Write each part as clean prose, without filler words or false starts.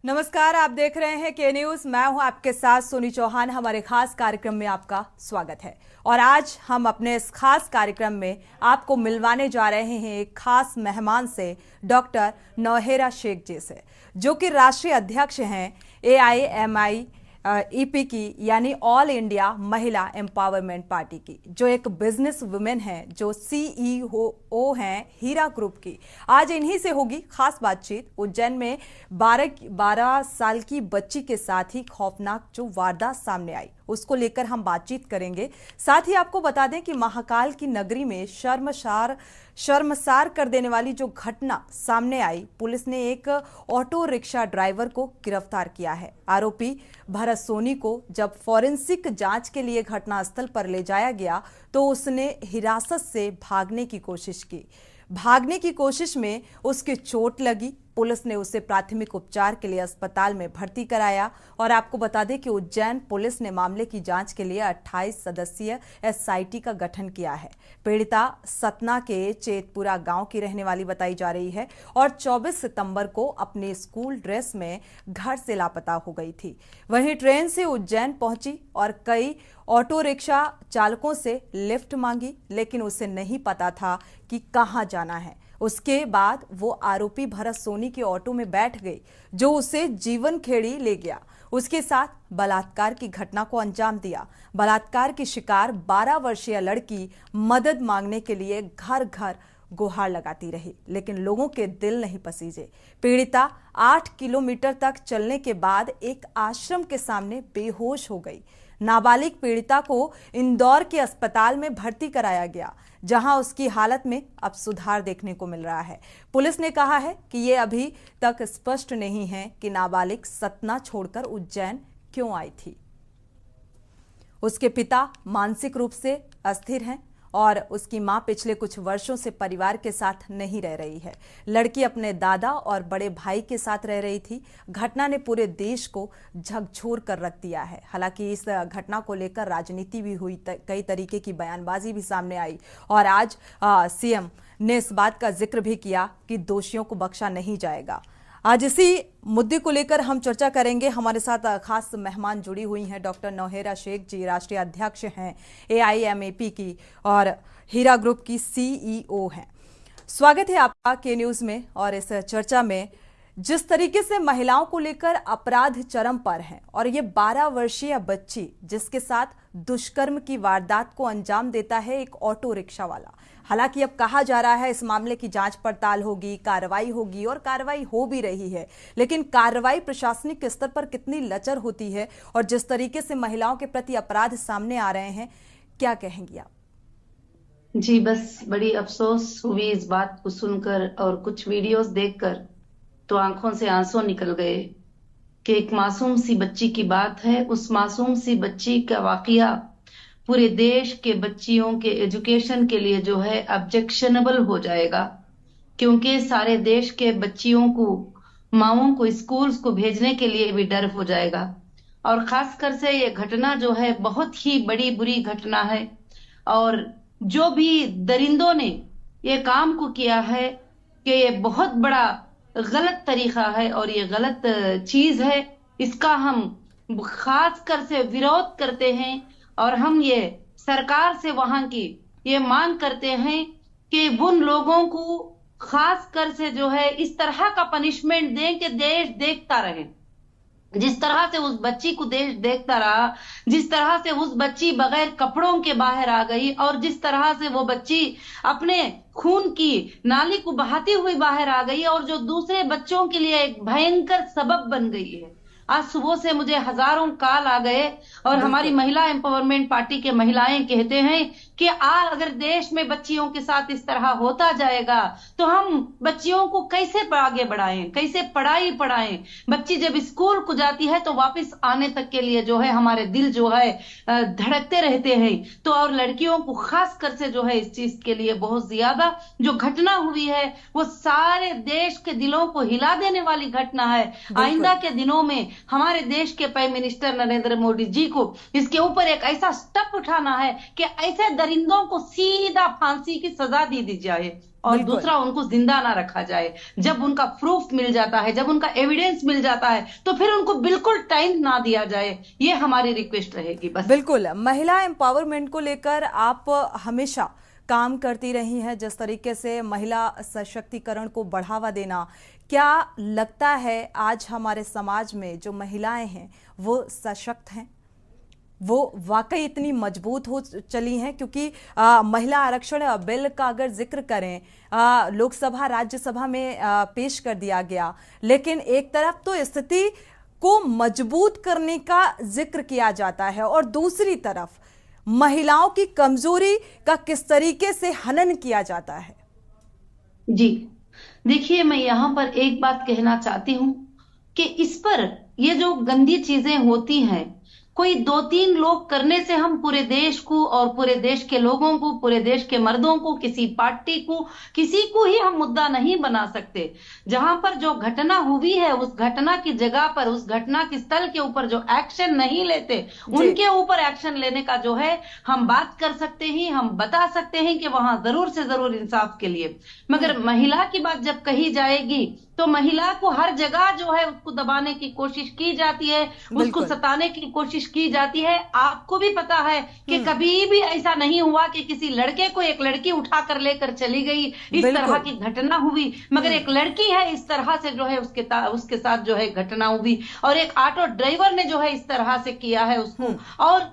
नमस्कार, आप देख रहे हैं के न्यूज। मैं हूं आपके साथ सोनी चौहान। हमारे खास कार्यक्रम में आपका स्वागत है और आज हम अपने इस खास कार्यक्रम में आपको मिलवाने जा रहे हैं एक खास मेहमान से, डॉक्टर नौहेरा शेख जी से, जो कि राष्ट्रीय अध्यक्ष हैं AIMIEP की, यानी ऑल इंडिया महिला एम्पावरमेंट पार्टी की, जो एक बिजनेस वुमेन है, जो CEO हैं हीरा ग्रुप की। आज इन्हीं से होगी खास बातचीत। उज्जैन में 12 साल की बच्ची के साथ ही खौफनाक जो वारदात सामने आई, उसको लेकर हम बातचीत करेंगे। साथ ही आपको बता दें कि महाकाल की नगरी में शर्मसार कर देने वाली जो घटना सामने आई, पुलिस ने एक ऑटो रिक्शा ड्राइवर को गिरफ्तार किया है। आरोपी भरत सोनी को जब फॉरेंसिक जांच के लिए घटनास्थल पर ले जाया गया तो उसने हिरासत से भागने की कोशिश में उसकी चोट लगी। पुलिस ने उसे प्राथमिक उपचार के लिए अस्पताल में भर्ती कराया। और आपको बता दें कि उज्जैन पुलिस ने मामले की जांच के लिए 28 सदस्यीय SIT का गठन किया है। पीड़िता सतना के चेतपुरा गांव की रहने वाली बताई जा रही है और 24 सितंबर को अपने स्कूल ड्रेस में घर से लापता हो गई थी। वहीं ट्रेन से उज्जैन पहुंची और कई ऑटो रिक्शा चालकों से लिफ्ट मांगी, लेकिन उसे नहीं पता था कि कहां जाना है। उसके बाद वो आरोपी भरत सोनी के ऑटो में बैठ गई, जो उसे जीवन खेड़ी ले गया। उसके साथ बलात्कार की घटना को अंजाम दिया। बलात्कार की शिकार 12 वर्षीय लड़की मदद मांगने के लिए घर घर गुहार लगाती रही, लेकिन लोगों के दिल नहीं पसीजे। पीड़िता 8 किलोमीटर तक चलने के बाद एक आश्रम के सामने बेहोश हो गई। नाबालिग पीड़िता को इंदौर के अस्पताल में भर्ती कराया गया, जहां उसकी हालत में अब सुधार देखने को मिल रहा है। पुलिस ने कहा है कि ये अभी तक स्पष्ट नहीं है कि नाबालिग सतना छोड़कर उज्जैन क्यों आई थी। उसके पिता मानसिक रूप से अस्थिर हैं और उसकी मां पिछले कुछ वर्षों से परिवार के साथ नहीं रह रही है। लड़की अपने दादा और बड़े भाई के साथ रह रही थी। घटना ने पूरे देश को झकझोर कर रख दिया है। हालांकि इस घटना को लेकर राजनीति भी हुई, कई तरीके की बयानबाजी भी सामने आई और आज CM ने इस बात का जिक्र भी किया कि दोषियों को बख्शा नहीं जाएगा। आज इसी मुद्दे को लेकर हम चर्चा करेंगे। हमारे साथ खास मेहमान जुड़ी हुई हैं डॉक्टर नौहेरा शेख जी, राष्ट्रीय अध्यक्ष हैं AIMIEP की और हीरा ग्रुप की CEO हैं। स्वागत है आपका के न्यूज़ में। और इस चर्चा में जिस तरीके से महिलाओं को लेकर अपराध चरम पर है और ये 12 वर्षीय बच्ची जिसके साथ दुष्कर्म की वारदात को अंजाम देता है एक ऑटो रिक्शा वाला। हालांकि अब कहा जा रहा है इस मामले की जांच पड़ताल होगी, कार्रवाई होगी और कार्रवाई हो भी रही है, लेकिन कार्रवाई प्रशासनिक स्तर पर कितनी लचर होती है और जिस तरीके से महिलाओं के प्रति अपराध सामने आ रहे हैं, क्या कहेंगी आप? जी, बस बड़ी अफसोस हुई इस बात को सुनकर और कुछ वीडियोस देखकर तो आंखों से आंसू निकल गए कि एक मासूम सी बच्ची की बात है। उस मासूम सी बच्ची का वाकया पूरे देश के बच्चियों के एजुकेशन के लिए जो है ऑब्जेक्शनेबल हो जाएगा, क्योंकि सारे देश के बच्चियों को, माओं को स्कूल्स को भेजने के लिए भी डर हो जाएगा। और खासकर से ये घटना जो है बहुत ही बड़ी बुरी घटना है और जो भी दरिंदों ने ये काम को किया है कि ये बहुत बड़ा गलत तरीका है और ये गलत चीज है, इसका हम खासकर से विरोध करते हैं। और हम ये सरकार से वहां की ये मांग करते हैं कि उन लोगों को खासकर से जो है इस तरह का पनिशमेंट दें कि देश देखता रहे। जिस तरह से उस बच्ची को देश देखता रहा, जिस तरह से उस बच्ची बगैर कपड़ों के बाहर आ गई और जिस तरह से वो बच्ची अपने खून की नाली को बहाती हुई बाहर आ गई और जो दूसरे बच्चों के लिए एक भयंकर सबब बन गई है। आज सुबह से मुझे हजारों कॉल आ गए और हमारी महिला एम्पावरमेंट पार्टी के महिलाएं कहते हैं कि अगर देश में बच्चियों के साथ इस तरह होता जाएगा तो हम बच्चियों को कैसे आगे बढ़ाएं, कैसे पढ़ाई पढ़ाएं। बच्ची जब स्कूल को जाती है तो वापस आने तक के लिए जो है हमारे दिल जो है धड़कते रहते हैं। तो और लड़कियों को खासकर से जो है इस चीज के लिए बहुत ज्यादा जो घटना हुई है वो सारे देश के दिलों को हिला देने वाली घटना है। आइंदा के दिनों में हमारे देश के प्राइम मिनिस्टर नरेंद्र मोदी जी को इसके ऊपर एक ऐसा स्टेप उठाना है कि ऐसे दरिंदों को सीधा फांसी की सजा दी जाए और बिल्कुल। दूसरा उनको जिंदा ना रखा जाए। जब उनका प्रूफ मिल जाता है, जब उनका एविडेंस मिल जाता है, तो फिर उनको बिल्कुल टाइम ना दिया जाए। ये हमारी रिक्वेस्ट रहेगी बस। बिल्कुल, महिला एम्पावरमेंट को लेकर आप हमेशा काम करती रही हैं, जिस तरीके से महिला सशक्तिकरण को बढ़ावा देना, क्या लगता है आज हमारे समाज में जो महिलाएं हैं वो सशक्त हैं, वो वाकई इतनी मजबूत हो चली हैं? क्योंकि महिला आरक्षण बिल का अगर जिक्र करें, लोकसभा राज्यसभा में पेश कर दिया गया, लेकिन एक तरफ तो स्थिति को मजबूत करने का जिक्र किया जाता है और दूसरी तरफ महिलाओं की कमजोरी का किस तरीके से हनन किया जाता है। जी देखिए, मैं यहाँ पर एक बात कहना चाहती हूँ कि इस पर ये जो गंदी चीजें होती हैं, कोई 2-3 लोग करने से हम पूरे देश को और पूरे देश के लोगों को, पूरे देश के मर्दों को, किसी पार्टी को, किसी को ही हम मुद्दा नहीं बना सकते। जहां पर जो घटना हुई है उस घटना की जगह पर, उस घटना के स्थल के ऊपर जो एक्शन नहीं लेते, उनके ऊपर एक्शन लेने का जो है हम बात कर सकते हैं, हम बता सकते हैं कि वहां जरूर से जरूर इंसाफ के लिए। मगर महिला की बात जब कही जाएगी तो महिला को हर जगह जो है उसको दबाने की कोशिश की जाती है, उसको सताने की कोशिश की जाती है। आपको भी पता है कि कभी भी ऐसा नहीं हुआ कि किसी लड़के को एक लड़की उठाकर लेकर चली गई, इस तरह की घटना हुई। मगर एक लड़की है इस तरह से जो है उसके साथ जो है घटना हुई, और एक ऑटो ड्राइवर ने जो है इस तरह से किया है उसको, और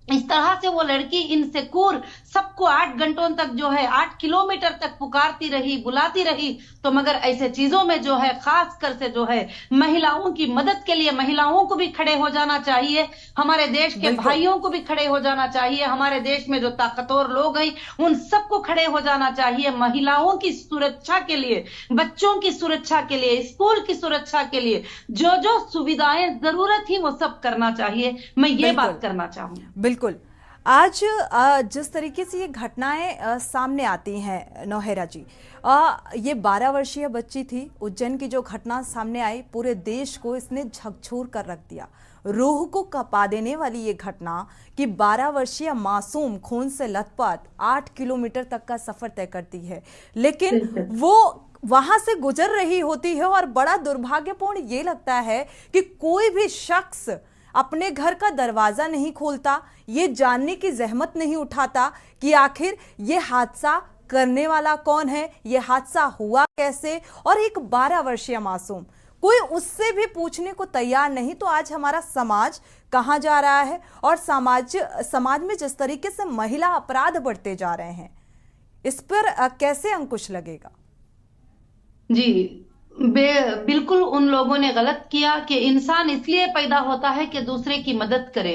इस तरह से वो लड़की इनसिक्योर सबको 8 घंटों तक जो है 8 किलोमीटर तक पुकारती रही, बुलाती रही। तो मगर ऐसे चीजों में जो है खास कर से जो है महिलाओं की मदद के लिए महिलाओं को भी खड़े हो जाना चाहिए, हमारे देश के भाइयों को भी खड़े हो जाना चाहिए, हमारे देश में जो ताकतवर लोग हैं उन सबको खड़े हो जाना चाहिए। महिलाओं की सुरक्षा के लिए, बच्चों की सुरक्षा के लिए, स्कूल की सुरक्षा के लिए जो जो सुविधाएं जरूरत थी वो सब करना चाहिए। मैं ये बात करना चाहूंगी। बिल्कुल। आज जिस तरीके से ये घटनाएं सामने आती हैं नौहेरा जी, ये 12 वर्षीय बच्ची थी, उज्जैन की जो घटना सामने आई पूरे देश को इसने झकझोर कर रख दिया। रूह को कपा देने वाली ये घटना कि 12 वर्षीय मासूम खून से लथपथ 8 किलोमीटर तक का सफर तय करती है, लेकिन वो वहां से गुजर रही होती है। और बड़ा दुर्भाग्यपूर्ण ये लगता है कि कोई भी शख्स अपने घर का दरवाजा नहीं खोलता, ये जानने की जहमत नहीं उठाता कि आखिर ये हादसा करने वाला कौन है, ये हादसा हुआ कैसे। और एक 12 वर्षीय मासूम, कोई उससे भी पूछने को तैयार नहीं। तो आज हमारा समाज कहां जा रहा है, और समाज में जिस तरीके से महिला अपराध बढ़ते जा रहे हैं, इस पर कैसे अंकुश लगेगा? जी बिल्कुल उन लोगों ने गलत किया कि इंसान इसलिए पैदा होता है कि दूसरे की मदद करे।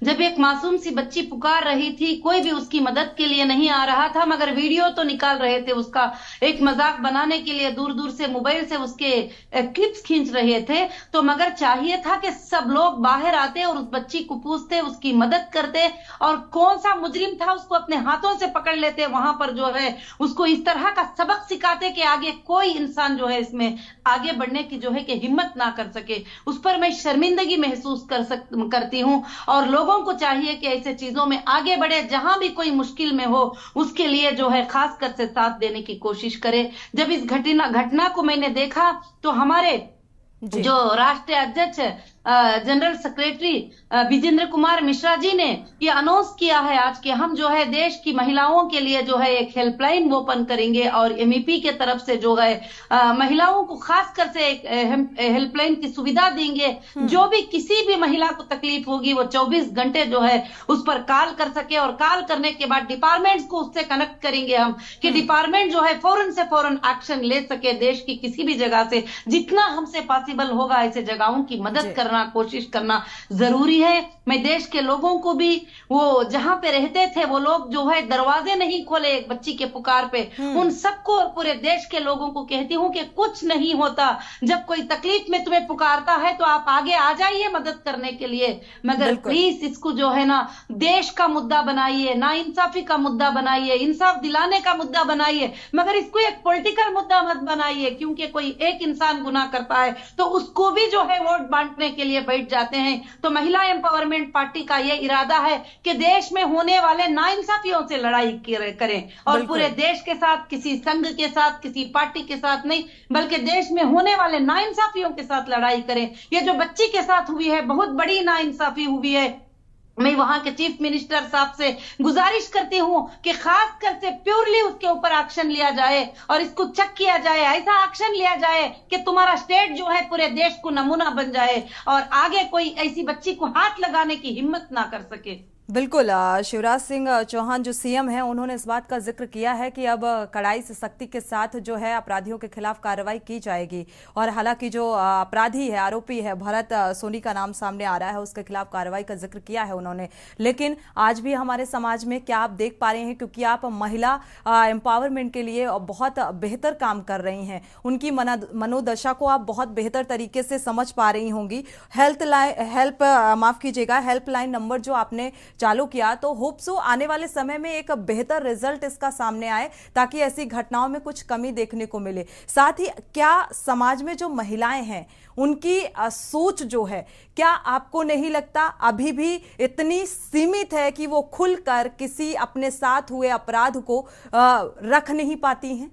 जब एक मासूम सी बच्ची पुकार रही थी, कोई भी उसकी मदद के लिए नहीं आ रहा था, मगर वीडियो तो निकाल रहे थे, उसका एक मजाक बनाने के लिए दूर दूर से मोबाइल से उसके क्लिप्स खींच रहे थे। तो मगर चाहिए था कि सब लोग बाहर आते और उस बच्ची को पूछते, उसकी मदद करते, और कौन सा मुजरिम था उसको अपने हाथों से पकड़ लेते, वहां पर जो है उसको इस तरह का सबक सिखाते कि आगे कोई इंसान जो है इसमें आगे बढ़ने की जो है कि हिम्मत ना कर सके। उस पर मैं शर्मिंदगी महसूस करती हूं, और लोगों को चाहिए कि ऐसे चीजों में आगे बढ़े, जहां भी कोई मुश्किल में हो उसके लिए जो है खास कर से साथ देने की कोशिश करे। जब इस घटना को मैंने देखा तो हमारे जो राष्ट्रीय अध्यक्ष जनरल सेक्रेटरी विजेंद्र कुमार मिश्रा जी ने ये अनाउंस किया है आज कि हम जो है देश की महिलाओं के लिए जो है एक हेल्पलाइन ओपन करेंगे, और एमईपी के तरफ से जो है महिलाओं को खास कर से एक हेल्पलाइन की सुविधा देंगे। जो भी किसी भी महिला को तकलीफ होगी वो 24 घंटे जो है उस पर कॉल कर सके, और कॉल करने के बाद डिपार्टमेंट्स को उससे कनेक्ट करेंगे हम कि डिपार्टमेंट जो है फौरन से फौरन एक्शन ले सके। देश की किसी भी जगह से जितना हमसे पॉसिबल होगा ऐसे जगहों की मदद करना, कोशिश करना जरूरी है। मैं देश के लोगों को भी, वो जहां पे रहते थे वो लोग जो है दरवाजे नहीं खोले एक बच्ची के पुकार पे, उन सबको और पूरे देश के लोगों को कहती हूं कि कुछ नहीं होता। जब कोई तकलीफ में तुम्हें पुकारता है तो आप आगे आ जाइए मदद करने के लिए, मगर प्लीज इसको जो है ना देश का मुद्दा बनाइए, ना इंसाफी का मुद्दा बनाइए, इंसाफ दिलाने का मुद्दा बनाइए, मगर इसको एक पॉलिटिकल मुद्दा मत बनाइए। क्योंकि कोई एक इंसान गुनाह करता है तो उसको भी जो है वोट बांटने के के लिए बैठ जाते हैं। तो महिला एम्पावरमेंट पार्टी का ये इरादा है कि देश में होने वाले नाइंसाफियों से लड़ाई करें और पूरे देश के साथ, किसी संघ के साथ, किसी पार्टी के साथ नहीं, बल्कि देश में होने वाले नाइंसाफियों के साथ लड़ाई करें। ये जो बच्ची के साथ हुई है, बहुत बड़ी नाइंसाफी हुई है। मैं वहां के चीफ मिनिस्टर साहब से गुजारिश करती हूं कि खास कर से प्योरली उसके ऊपर एक्शन लिया जाए और इसको चेक किया जाए, ऐसा एक्शन लिया जाए कि तुम्हारा स्टेट जो है पूरे देश को नमूना बन जाए और आगे कोई ऐसी बच्ची को हाथ लगाने की हिम्मत ना कर सके। बिल्कुल, शिवराज सिंह चौहान जो सीएम हैं, उन्होंने इस बात का जिक्र किया है कि अब कड़ाई से सख्ती के साथ जो है अपराधियों के खिलाफ कार्रवाई की जाएगी। और हालांकि जो अपराधी है, आरोपी है, भरत सोनी का नाम सामने आ रहा है, उसके खिलाफ कार्रवाई का जिक्र किया है उन्होंने। लेकिन आज भी हमारे समाज में क्या आप देख पा रहे हैं, क्योंकि आप महिला एम्पावरमेंट के लिए बहुत बेहतर काम कर रही हैं, उनकी मनोदशा को आप बहुत बेहतर तरीके से समझ पा रही होंगी। हेल्पलाइन नंबर जो आपने चालू किया, तो होप सो आने वाले समय में एक बेहतर रिजल्ट इसका सामने आए, ताकि ऐसी घटनाओं में कुछ कमी देखने को मिले। साथ ही क्या समाज में जो महिलाएं हैं उनकी सोच जो है, क्या आपको नहीं लगता अभी भी इतनी सीमित है कि वो खुलकर किसी अपने साथ हुए अपराध को रख नहीं पाती हैं?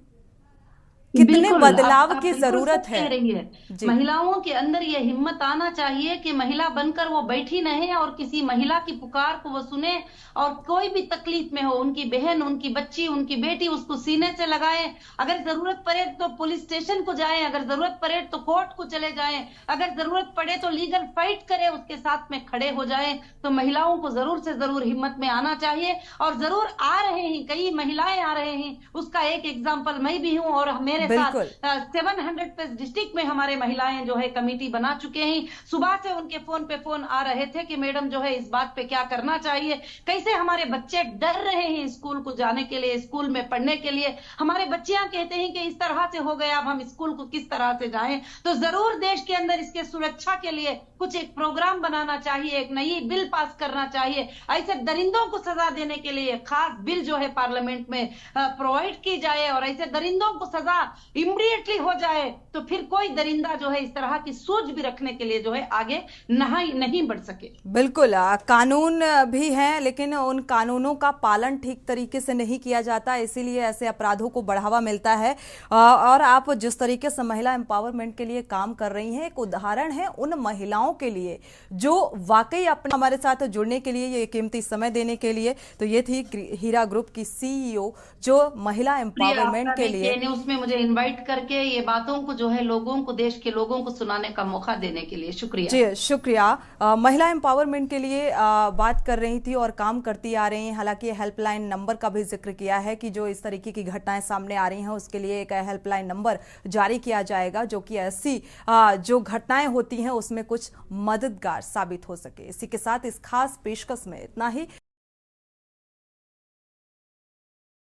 कितने बदलाव की जरूरत है? कह रही है महिलाओं के अंदर यह हिम्मत आना चाहिए कि महिला बनकर वो बैठी नहीं और किसी महिला की पुकार को वो सुने और कोई भी तकलीफ में हो, उनकी बहन, उनकी बच्ची, उनकी बेटी, उसको सीने से लगाए। अगर जरूरत पड़े तो पुलिस स्टेशन को जाए, अगर जरूरत पड़े तो कोर्ट को चले जाए, अगर जरूरत पड़े तो लीगल फाइट करे, उसके साथ में खड़े हो जाए। तो महिलाओं को जरूर से जरूर हिम्मत में आना चाहिए और जरूर आ रहे हैं, कई महिलाएं आ रहे हैं। उसका एक एग्जाम्पल मैं भी हूँ और मेरे साथ 700+ डिस्ट्रिक्ट में हमारे महिलाएं जो है कमेटी बना चुके हैं। सुबह से उनके फोन पे फोन आ रहे थे कि मैडम जो है इस बात पे क्या करना चाहिए, कैसे हमारे बच्चे डर रहे हैं स्कूल को जाने के लिए, स्कूल में पढ़ने के लिए। हमारे बच्चियां कहते हैं कि इस तरह से हो गया, अब हम स्कूल को किस तरह से जाएं। तो जरूर देश के अंदर इसके सुरक्षा के लिए कुछ एक प्रोग्राम बनाना चाहिए, एक नई बिल पास करना चाहिए। ऐसे दरिंदों को सजा देने के लिए खास बिल जो है पार्लियामेंट में प्रोवाइड की जाए और ऐसे दरिंदों को सजा इमीडिएटली हो जाए, तो फिर कोई दरिंदा जो है इस तरह की सोच भी रखने के लिए जो है आगे नहीं बढ़ सके। बिल्कुल, कानून भी हैं, लेकिन उन कानूनों का पालन ठीक तरीके से नहीं किया जाता, इसीलिए ऐसे अपराधों को बढ़ावा मिलता है। और आप जिस तरीके से महिला एम्पावरमेंट के लिए काम कर रही हैं, एक उदाहरण है उन महिलाओं के लिए जो वाकई अपने हमारे साथ जुड़ने के लिए, ये कीमती समय देने के लिए। तो ये थी हीरा ग्रुप की सीईओ जो महिला एम्पावरमेंट के लिए उसमें मुझे इनवाइट करके ये बातों को जो है लोगों को, देश के लोगों को सुनाने का मौका देने के लिए शुक्रिया। जी शुक्रिया। महिला एम्पावरमेंट के लिए बात कर रही थी और काम करती आ रही हैं। हालांकि हेल्पलाइन नंबर का भी जिक्र किया है कि जो इस तरीके की घटनाएं सामने आ रही हैं उसके लिए एक हेल्पलाइन नंबर जारी किया जाएगा, जो कि ऐसी जो घटनाएं होती हैं उसमें कुछ मददगार साबित हो सके। इसी के साथ इस खास पेशकश में इतना ही।